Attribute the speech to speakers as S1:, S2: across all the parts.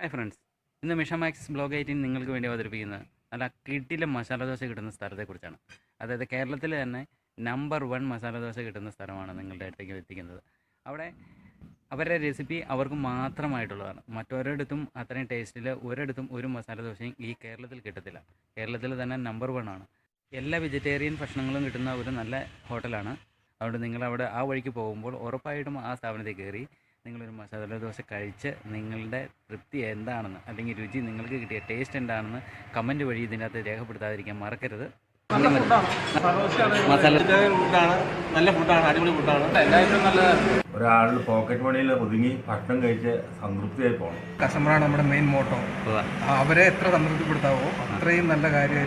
S1: Hi friends, ഇന്ന് mishamaxblog18 നിങ്ങൾക്ക് വേണ്ടി അവതരിപ്പിക്കുന്നത് നല്ല കിടില മസാല ദോശ കിട്ടുന്ന സ്ഥലത്തെക്കുറിച്ചാണ്. അതായത് കേരളത്തിൽ തന്നെ നമ്പർ 1 മസാല ദോശ കിട്ടുന്ന സ്ഥലമാണ് നിങ്ങളുടെ അടുത്തേക്ക് എത്തിക്കുന്നത്. അവിടെ അവരുടെ റെസിപ്പി അവർക്ക് മാത്രമായിട്ടുള്ളതാണ്. മറ്റൊരിടത്തും അത്രയും ടേസ്റ്റിൽ ഒരിടത്തും ഒരു മസാല ദോശയും ഈ കേരളത്തിൽ കിട്ടത്തില്ല. കേരളത്തിൽ തന്നെ നമ്പർ 1 ആണ്. എല്ലാ വെജിറ്റേറിയൻ ഭക്ഷണങ്ങളും കിട്ടുന്ന ഒരു നല്ല ഹോട്ടലാണ്. അതുകൊണ്ട് നിങ്ങളവിടെ ആ വഴിക്ക് പോകുമ്പോൾ ഉറപ്പായിട്ടും ആ സ്ഥാപനത്തിൽ കയറി നിങ്ങളൊരു മസാല ദോശ കഴിച്ച് നിങ്ങളുടെ തൃപ്തി എന്താണെന്ന്, അല്ലെങ്കിൽ രുചി നിങ്ങൾക്ക് കിട്ടിയ ടേസ്റ്റ് എന്താണെന്ന് കമൻറ്റ് വഴി ഇതിനകത്ത് രേഖപ്പെടുത്താതിരിക്കാൻ മറക്കരുത്.
S2: മസാല ഫുഡാണ്, നല്ല ഫുഡാണ്, അടിപൊളി ഫുഡാണ്. എല്ലാവരും നല്ല
S3: ഒരാൾ പോക്കറ്റ് മണിയിൽ ഒതുങ്ങി ഭക്ഷണം കഴിച്ച് സംതൃപ്തിയായി പോകണം.
S2: കസ്റ്റമറാണ് നമ്മുടെ മെയിൻ മോട്ടോ. അവരെ എത്ര സംതൃപ്തിപ്പെടുത്താവോ അത്രയും നല്ല കാര്യമായിരിക്കും.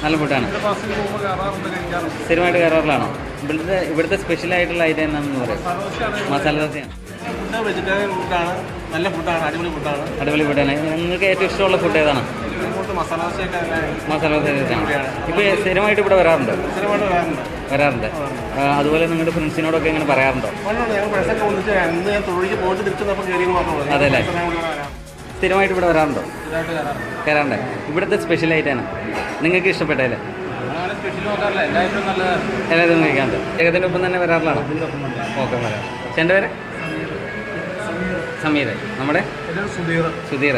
S1: നല്ല ഫുഡാണ്. സ്ഥിരമായിട്ട് കയറാറിലാണോ? ഇവിടുത്തെ സ്പെഷ്യലായിട്ടുള്ള ഐറ്റം എന്താണെന്ന് പറയാം. മസാല ദോശയാണ്.
S2: ഫുഡ് വെജിറ്റേറിയൻ ഫുഡാണ്, നല്ല ഫുഡാണ്, അടിപൊളി ഫുഡാണ്.
S1: അടിപൊളി ഫുഡാണ്. നിങ്ങൾക്ക് ഏറ്റവും ഇഷ്ടമുള്ള ഫുഡ് ഏതാണ്?
S2: മസാല ദോശയൊക്കെ
S1: മസാല ദോശയാണ്. ഇപ്പോൾ സ്ഥിരമായിട്ട് ഇവിടെ വരാറുണ്ട്? വരാറുണ്ട്. അതുപോലെ നിങ്ങളുടെ ഫ്രണ്ട്സിനോടൊക്കെ ഇങ്ങനെ പറയാറുണ്ടോ? അതെ അല്ലേ, സ്ഥിരമായിട്ട് ഇവിടെ വരാറുണ്ടോ? കയറാറുണ്ട്. ഇവിടുത്തെ സ്പെഷ്യൽ ഐറ്റാണ് നിങ്ങൾക്ക് ഇഷ്ടപ്പെട്ടല്ലേ? എല്ലാവരും കഴിക്കാറുണ്ട്. ഏകദേശം ഒപ്പം തന്നെ വരാറിലാണോ? ഓക്കെ, വരാം. എൻ്റെ പേര് സമീർ. നമ്മുടെ സുധീർ.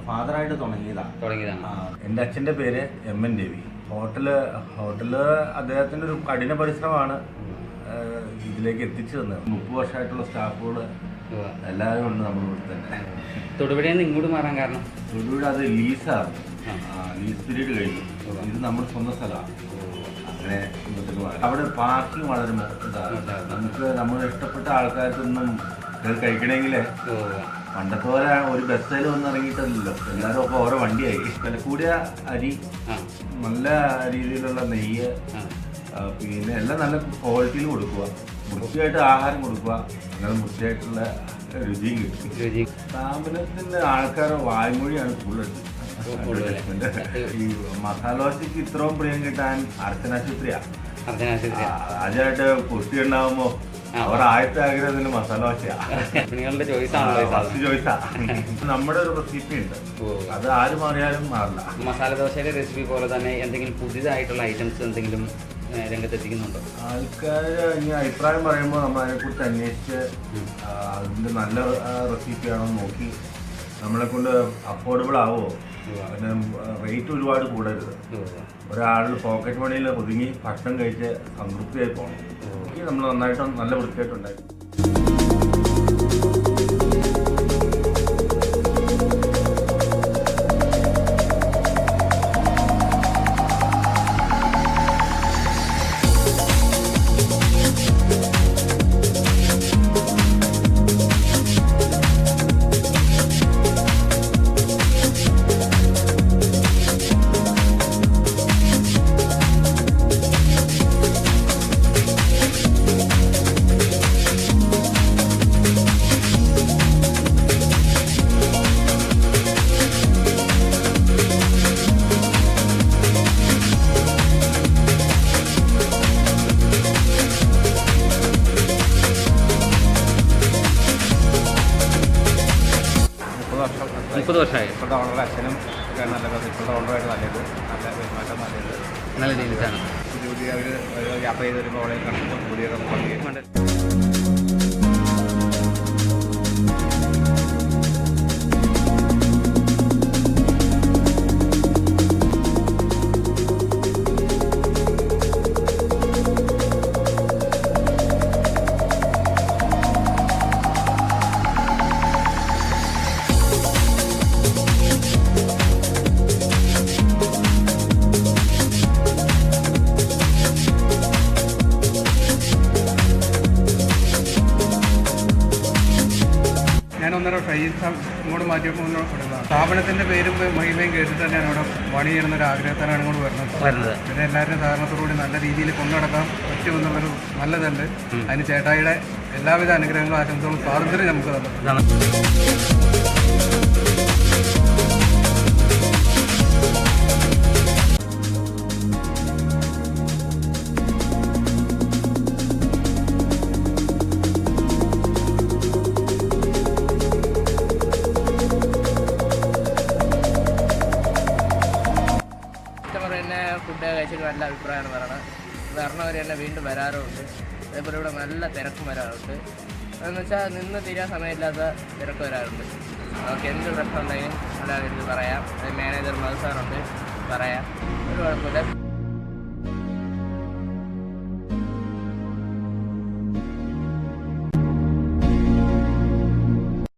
S3: ഫാദറായിട്ട് തുടങ്ങിയതാണ്. എൻ്റെ അച്ഛൻ്റെ പേര് MN ദേവി. ഹോട്ടല് അദ്ദേഹത്തിൻ്റെ ഒരു കഠിന പരിശ്രമമാണ് ഇതിലേക്ക് എത്തിച്ചു തന്നത്. 30 വർഷമായിട്ടുള്ള സ്റ്റാഫുകൾ എല്ലാവരും ഉണ്ട് നമ്മുടെ ഇവിടെ തന്നെ.
S1: തൊടുപുഴയിൽ നിന്ന് ഇങ്ങോട്ട് മാറാൻ കാരണം?
S3: തൊടുപുഴ അത് ലീസാണ്, ലീസ് പീരീഡ് കഴിഞ്ഞു. ഇത് നമ്മുടെ സ്വന്തം സ്ഥലമാണ്. അങ്ങനെ ഇങ്ങോട്ടേക്ക് മാറി. അവിടെ പാർക്കിംഗ് വളരെ നമുക്ക് നമ്മൾ ഇഷ്ടപ്പെട്ട ആൾക്കാർക്കൊന്നും കഴിക്കണമെങ്കിൽ പണ്ടത്തെ പോലെ ഒരു ബസ്സിൽ വന്ന് ഇറങ്ങിയിട്ടല്ലോ, എല്ലാവരും ഒക്കെ ഓരോ വണ്ടിയായി. വില കൂടിയ അരി, നല്ല രീതിയിലുള്ള നെയ്യ്, പിന്നെ എല്ലാം നല്ല ക്വാളിറ്റിയിൽ കൊടുക്കുക, വൃത്തിയായിട്ട് ആഹാരം കൊടുക്കുക, അങ്ങനെ വൃത്തിയായിട്ടുള്ള രുചിയും കിട്ടും. സ്ഥാപനത്തിൻ്റെ ആൾക്കാരുടെ വായ്മൊഴിയാണ് കൂടുതൽ. ഈ മസാല ദോശയ്ക്ക് ഇത്രയും പ്രിയം കിട്ടാൻ അർച്ചനാശുപത്രിയാണ്. ആദ്യമായിട്ട് കുട്ടി ഉണ്ടാകുമ്പോൾ അവർ ആദ്യത്തെ ആഗ്രഹത്തിന് മസാല ദോശയാണ്. ഫസ്റ്റ് ചോയ്സാ. നമ്മുടെ ഒരു റെസിപ്പി ഉണ്ട്, അത് ആരും അറിയാനും മാറില്ല.
S1: മസാല ദോശയുടെ റെസിപ്പി പോലെ തന്നെ എന്തെങ്കിലും പുതിയതായിട്ടുള്ള ഐറ്റംസ് എന്തെങ്കിലും രംഗത്തെത്തിക്കുന്നുണ്ടോ?
S3: ആൾക്കാർ ഇനി അഭിപ്രായം പറയുമ്പോൾ നമ്മൾ അതിനെക്കുറിച്ച് അന്വേഷിച്ച് അതിൻ്റെ നല്ല റെസിപ്പിയാണോ നോക്കി നമ്മളെ കൊണ്ട് അഫോർഡബിൾ ആവുമോ, പിന്നെ റേറ്റ് ഒരുപാട് കൂടരുത്. ഒരാൾ പോക്കറ്റ് മണിയിൽ ഒതുങ്ങി ഭക്ഷണം കഴിച്ച് സംതൃപ്തിയായി പോകണം. നമ്മൾ നന്നായിട്ട് നല്ല വൃത്തിയായിട്ടുണ്ടായി.
S1: നല്ല ടീംസാണ്.
S4: പുതിയ പുതിയ അവർ യാത്ര ചെയ്ത് വരുമ്പോൾ അവളെ കണ്ടിട്ട് പുതിയൊക്കെ നോക്കി
S2: ഞാൻ ഒന്നര പൈസ ഇങ്ങോട്ട് മാറ്റിയപ്പോൾ സ്ഥാപനത്തിൻ്റെ പേരും മഹിമയും കേട്ടിട്ട് തന്നെയാണ് ഇവിടെ പണി ചെയ്യണമെന്നൊരു ആഗ്രഹത്തിനാണ് ഇങ്ങോട്ട് വരുന്നത്. പിന്നെ എല്ലാവരുടെയും സഹകരണത്തോടുകൂടി നല്ല രീതിയിൽ കൊണ്ടുനടക്കാൻ പറ്റുമെന്നുള്ളൊരു നല്ലതുണ്ട്. അതിന് ചേട്ടായിയുടെ എല്ലാവിധ അനുഗ്രഹങ്ങളും ആശംസകളും സ്വാതന്ത്ര്യം നമുക്ക് തന്നു.
S5: തന്നെ ഫുഡ് കഴിച്ചിട്ട് നല്ല അഭിപ്രായമാണ് പറയണത്. വരണവർ തന്നെ വീണ്ടും വരാറുമുണ്ട്. അതേപോലെ ഇവിടെ നല്ല തിരക്കും വരാറുണ്ട്. അതെന്ന് വെച്ചാൽ നിന്ന് തീരാൻ സമയമില്ലാത്ത തിരക്ക് വരാറുണ്ട്. നമുക്ക് എന്ത് പ്രശ്നം ഉണ്ടെങ്കിലും എല്ലാവരും പറയാം. മാനേജർ മധു സാറുണ്ട്, പറയാം, ഒരു കുഴപ്പമില്ല.